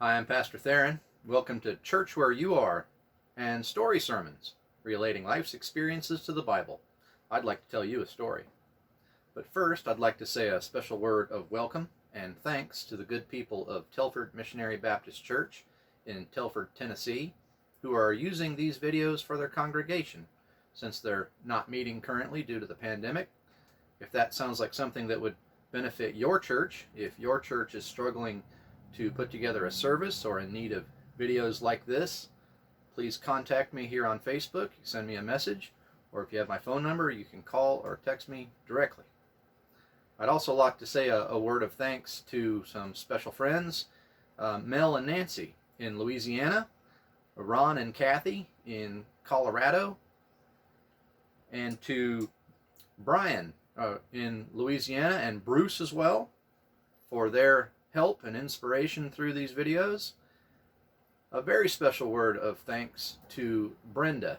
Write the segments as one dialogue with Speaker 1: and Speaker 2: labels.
Speaker 1: Hi, I'm Pastor Theron. Welcome to Church Where You Are and Story Sermons, relating life's experiences to the Bible. I'd like to tell you a story. But first, I'd like to say a special word of welcome and thanks to the good people of Telford Missionary Baptist Church in Telford, Tennessee, who are using these videos for their congregation, since they're not meeting currently due to the pandemic. If that sounds like something that would benefit your church, if your church is struggling to put together a service or in need of videos like this, please contact me here on Facebook. You send me a message, or if you have my phone number, you can call or text me directly. I'd also like to say a word of thanks to some special friends, Mel and Nancy in Louisiana, Ron and Kathy in Colorado, and to Brian in Louisiana and Bruce as well for their help and inspiration through these videos. A very special word of thanks to Brenda,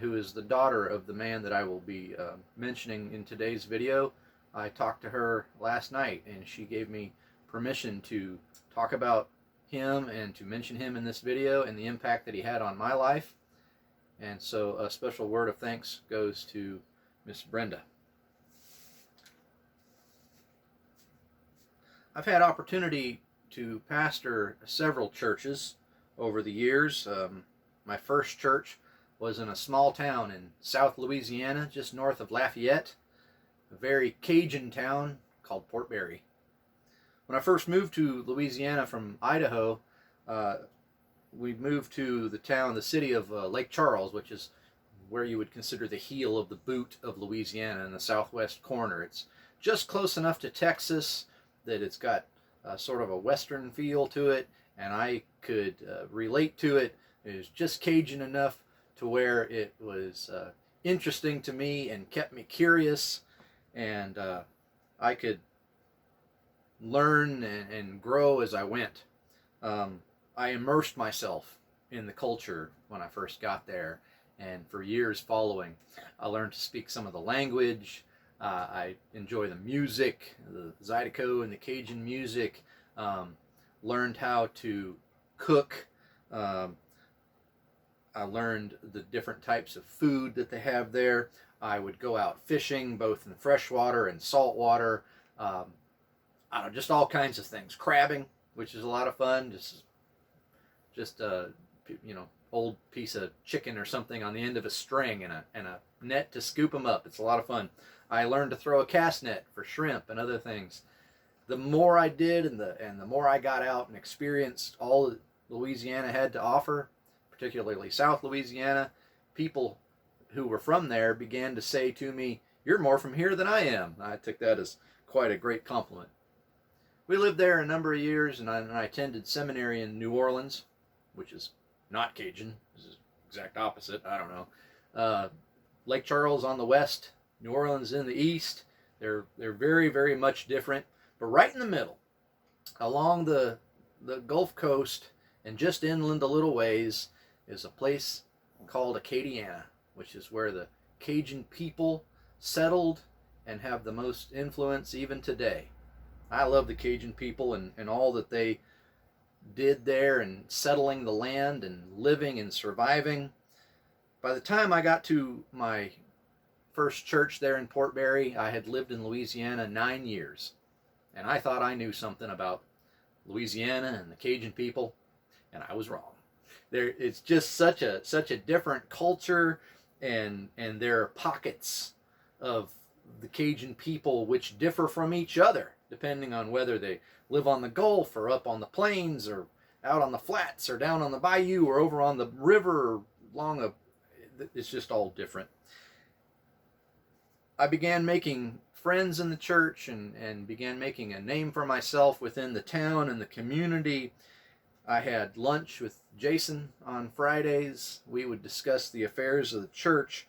Speaker 1: who is the daughter of the man that I will be mentioning in today's video. I talked to her last night and she gave me permission to talk about him and to mention him in this video and the impact that he had on my life. And so a special word of thanks goes to Miss Brenda. I've had opportunity to pastor several churches over the years. My first church was in a small town in South Louisiana, just north of Lafayette, a very Cajun town called Port Barre. When I first moved to Louisiana from Idaho, we moved to the city of Lake Charles, which is where you would consider the heel of the boot of Louisiana in the southwest corner. It's just close enough to Texas that it's got sort of a western feel to it, and I could relate to it. It was just Cajun enough to where it was interesting to me and kept me curious, and I could learn and grow as I went. I immersed myself in the culture when I first got there, and for years following, I learned to speak some of the language. I enjoy the music, the Zydeco and the Cajun music. Learned how to cook. I learned the different types of food that they have there. I would go out fishing, both in freshwater and saltwater. I don't know, just all kinds of things. Crabbing, which is a lot of fun. Just old piece of chicken or something on the end of a string and a net to scoop them up. It's a lot of fun. I learned to throw a cast net for shrimp and other things. The more I did and the more I got out and experienced all that Louisiana had to offer, particularly South Louisiana, people who were from there began to say to me, "You're more from here than I am." I took that as quite a great compliment. We lived there a number of years, and I attended seminary in New Orleans, which is not Cajun. This is exact opposite. I don't know. Lake Charles on the west, New Orleans in the east. They're very, very much different. But right in the middle, along the Gulf Coast and just inland a little ways, is a place called Acadiana, which is where the Cajun people settled and have the most influence even today. I love the Cajun people and all that they did there and settling the land and living and surviving. By the time I got to my first church there in Port Barre, I had lived in Louisiana 9 years, and I thought I knew something about Louisiana and the Cajun people, and I was wrong. It's just such a different culture, and there are pockets of the Cajun people which differ from each other depending on whether they live on the Gulf or up on the plains or out on the flats or down on the bayou or over on the river or it's just all different. I began making friends in the church and began making a name for myself within the town and the community. I had lunch with Jason on Fridays. We would discuss the affairs of the church.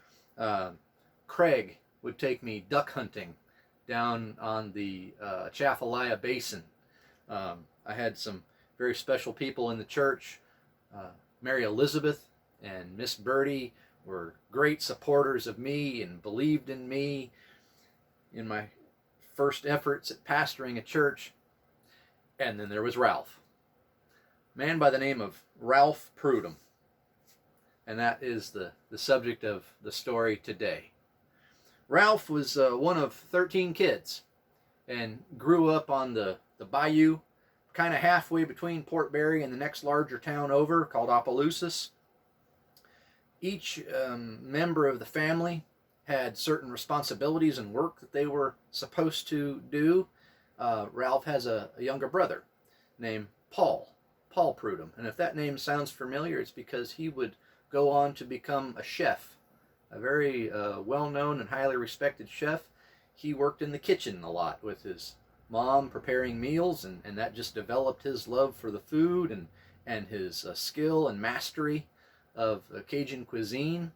Speaker 1: Craig would take me duck hunting down on the Atchafalaya Basin. I had some very special people in the church. Mary Elizabeth and Miss Birdie were great supporters of me and believed in me in my first efforts at pastoring a church. And then there was Ralph. A man by the name of Ralph Prudhomme. And that is the subject of the story today. Ralph was one of 13 kids and grew up on the bayou, kind of halfway between Port Barre and the next larger town over called Opelousas. Each member of the family had certain responsibilities and work that they were supposed to do. Ralph has a younger brother named Paul Prudhomme. And if that name sounds familiar, it's because he would go on to become a chef, a very well-known and highly respected chef. He worked in the kitchen a lot with his mom preparing meals, and that just developed his love for the food and his skill and mastery of Cajun cuisine.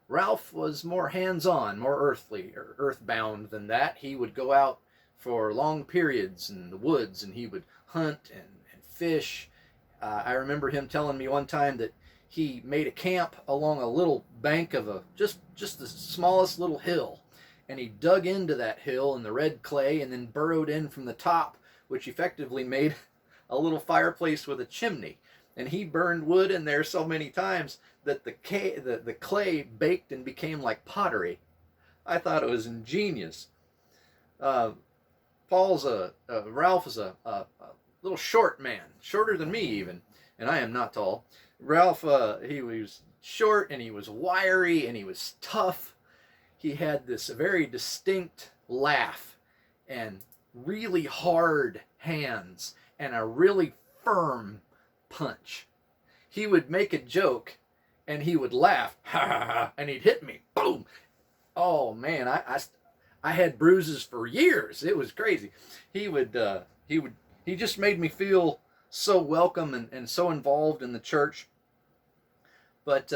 Speaker 1: Ralph was more hands-on, more earthly, or earthbound than that. He would go out for long periods in the woods, and he would hunt and fish. I remember him telling me one time that he made a camp along a little bank of just the smallest little hill, and he dug into that hill in the red clay and then burrowed in from the top, which effectively made a little fireplace with a chimney. And he burned wood in there so many times that the clay baked and became like pottery. I thought it was ingenious. Ralph is a little short man, shorter than me even, and I am not tall. Ralph, he was short and he was wiry and he was tough. He had this very distinct laugh and really hard hands and a really firm punch. He would make a joke and he would laugh, ha ha ha, and he'd hit me, boom. Oh man, I had bruises for years. It was crazy. He just made me feel so welcome and so involved in the church. But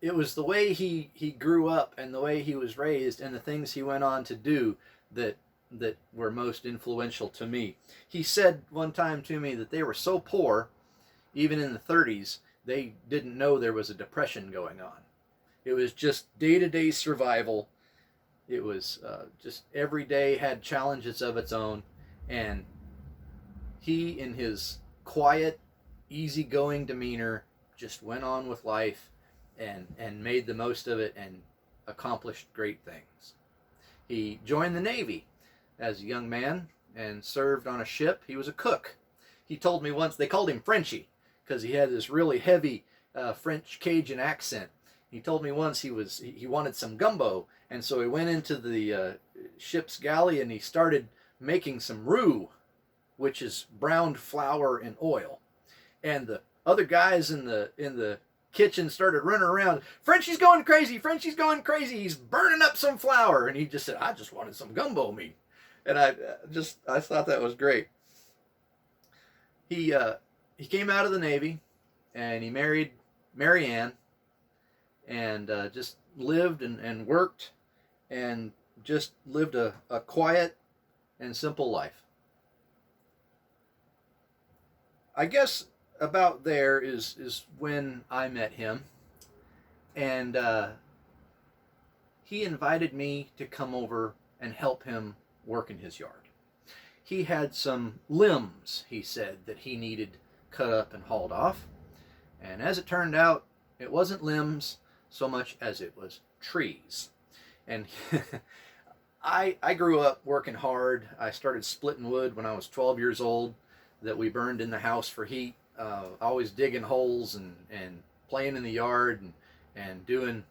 Speaker 1: it was the way he grew up and the way he was raised and the things he went on to do that were most influential to me. He said one time to me that they were so poor, even in the 30s, they didn't know there was a depression going on. It was just day-to-day survival. It was just every day had challenges of its own, and he, in his quiet, easygoing demeanor, just went on with life and made the most of it and accomplished great things. He joined the Navy as a young man and served on a ship. He was a cook. He told me once, they called him Frenchie because he had this really heavy French Cajun accent. He told me once he wanted some gumbo, and so he went into the ship's galley and he started making some roux, which is browned flour and oil. And the other guys in the kitchen started running around. Frenchie's going crazy. Frenchie's going crazy. He's burning up some flour. And he just said, I just wanted some gumbo meat. And I thought that was great. He came out of the Navy and he married Mary Ann and just lived and worked and just lived a quiet and simple life. I guess about there is when I met him, and he invited me to come over and help him work in his yard. He had some limbs, he said, that he needed cut up and hauled off, and as it turned out, it wasn't limbs so much as it was trees. And I grew up working hard. I started splitting wood when I was 12 years old that we burned in the house for heat. Always digging holes and playing in the yard and doing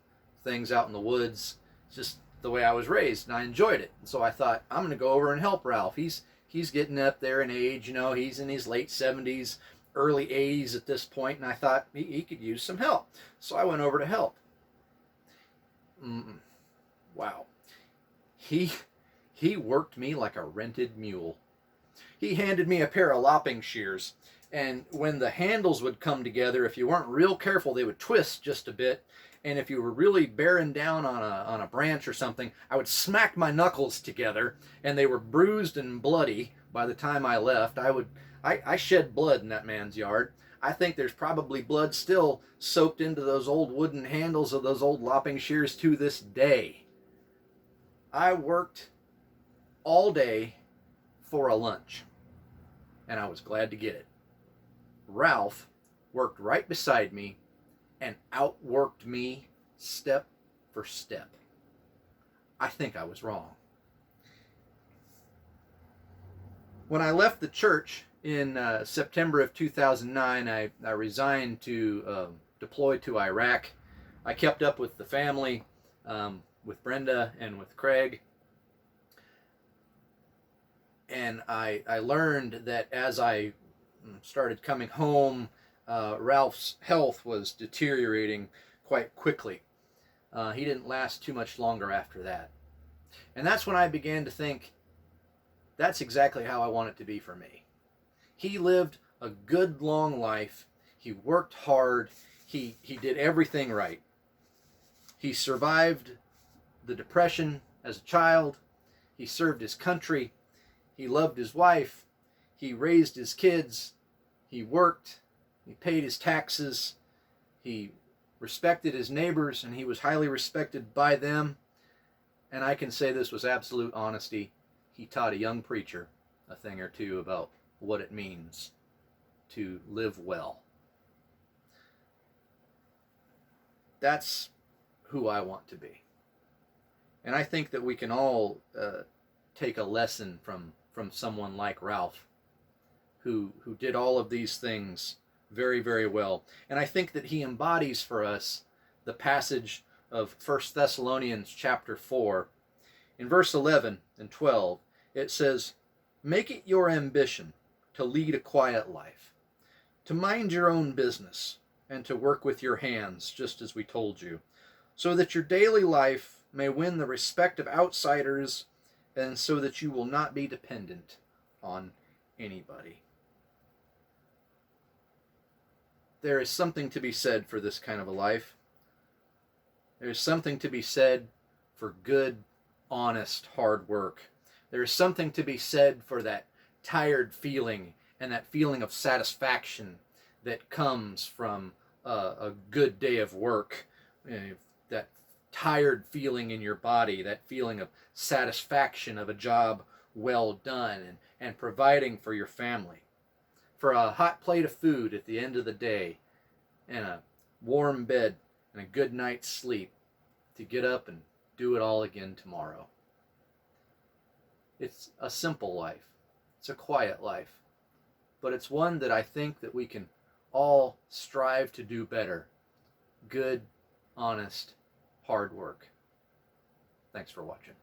Speaker 1: things out in the woods. It's just the way I was raised, and I enjoyed it. And so I thought, I'm going to go over and help Ralph. He's getting up there in age, he's in his late 70s, early 80s at this point, and I thought he could use some help. So I went over to help. Wow. He worked me like a rented mule. He handed me a pair of lopping shears, and when the handles would come together, if you weren't real careful, they would twist just a bit. And if you were really bearing down on a branch or something, I would smack my knuckles together, and they were bruised and bloody by the time I left. I shed blood in that man's yard. I think there's probably blood still soaked into those old wooden handles of those old lopping shears to this day. I worked all day for a lunch, and I was glad to get it. Ralph worked right beside me and outworked me step for step. I think I was wrong. When I left the church in September of 2009, I resigned to deploy to Iraq. I kept up with the family, with Brenda and with Craig. And I learned that as I started coming home, Ralph's health was deteriorating quite quickly. He didn't last too much longer after that. And that's when I began to think, that's exactly how I want it to be for me. He lived a good long life. He worked hard. He did everything right. He survived the Depression as a child. He served his country. He loved his wife. He raised his kids. He worked. He paid his taxes. He respected his neighbors, and he was highly respected by them. And I can say this with absolute honesty. He taught a young preacher a thing or two about what it means to live well. That's who I want to be. And I think that we can all take a lesson from someone like Ralph, who did all of these things very, very well. And I think that he embodies for us the passage of 1 Thessalonians chapter 4. In verse 11 and 12, it says, "Make it your ambition to lead a quiet life, to mind your own business, and to work with your hands, just as we told you, so that your daily life may win the respect of outsiders, and so that you will not be dependent on anybody." There is something to be said for this kind of a life. There is something to be said for good, honest, hard work. There is something to be said for that tired feeling and that feeling of satisfaction that comes from a good day of work. That tired feeling in your body, that feeling of satisfaction of a job well done and providing for your family. For a hot plate of food at the end of the day and a warm bed and a good night's sleep to get up and do it all again tomorrow. It's a simple life. It's a quiet life. But it's one that I think that we can all strive to do better. Good, honest, hard work. Thanks for watching.